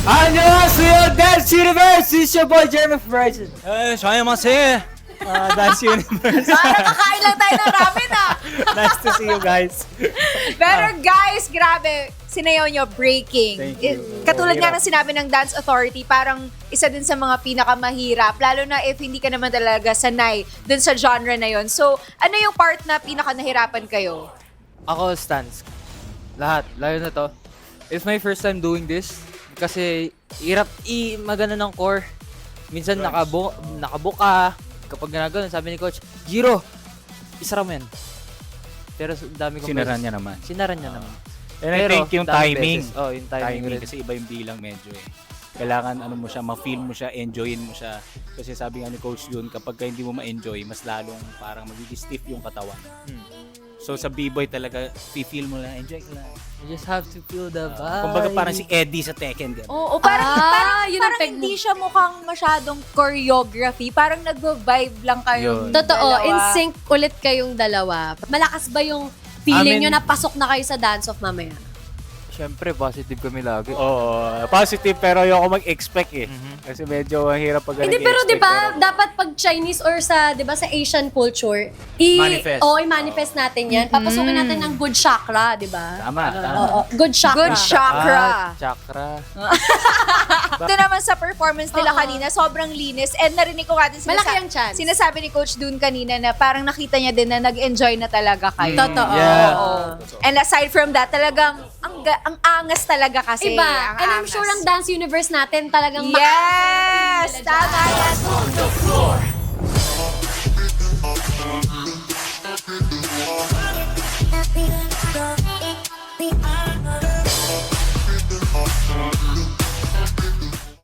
안녕하세요, Dance Universe! It's your boy, Jeremy Horizon. 저희마세 Dance Universe. Parang kakain lang tayo ng ramen ah. Nice to see you guys. Pero guys, grabe, sinayaw nyo, breaking. Thank you. Katulad nga Hirap. ng sinabi ng Dance Authority, parang isa din sa mga pinakamahirap, lalo na if hindi ka naman talaga sanay dun sa genre na yon. So, ano yung part na pinakanahirapan kayo? Ako, stance. Lahat. Lalo na to. It's my first time doing this. Kasi, hirap magana ng core. Minsan nakabuka. Kapag ginagano, sabi ni Coach, Giro, isara mo yan. Pero dami kong Sinaran beses- niya naman. Sinaran niya naman. And I think yung daming timing. beses. Oh, yung timing rin. Kasi iba yung bilang medyo eh. Kailangan ano mo siya, ma-feel mo siya, enjoyin mo siya. Kasi sabi nga ni Coach Jun, kapag ka hindi mo ma-enjoy, mas lalong parang magiging stiff yung katawan. So sa B-boy talaga, feel mo lang, enjoy ka lang. You just have to feel the vibe. Kumbaga parang si Eddie sa Tekken. Ganun. Oo, parang yun ang parang peg mo. hindi siya mukhang masyadong choreography. Parang nagvo-vibe lang kayong Yun. Totoo, dalawa. in sync ulit kayong dalawa. Malakas ba yung feeling Amin- nyo na pasok na kayo sa dance-off mamaya? Siyempre, positive kami lagi. Oo, positive pero ayoko mag-expect eh. Kasi medyo hirap pag Hindi, pero di ba, dapat pag Chinese or sa, di ba, sa Asian culture, Manifest. i-manifest natin yan. Papasukin natin ng good chakra, di ba? Tama, tama. Oo, good chakra. Good chakra. Chakra. Ito naman sa performance nila Oo. kanina, sobrang linis. And narinig ko nga din Malaki ang chance. sinasabi ni Coach Dun kanina na parang nakita niya din na nag-enjoy na talaga kayo. Totoo. Yeah. Oo. And aside from that, talagang ang angas talaga kasi. Iba. Ang And I'm angas. sure ang dance universe natin talagang Yes! Tama yan.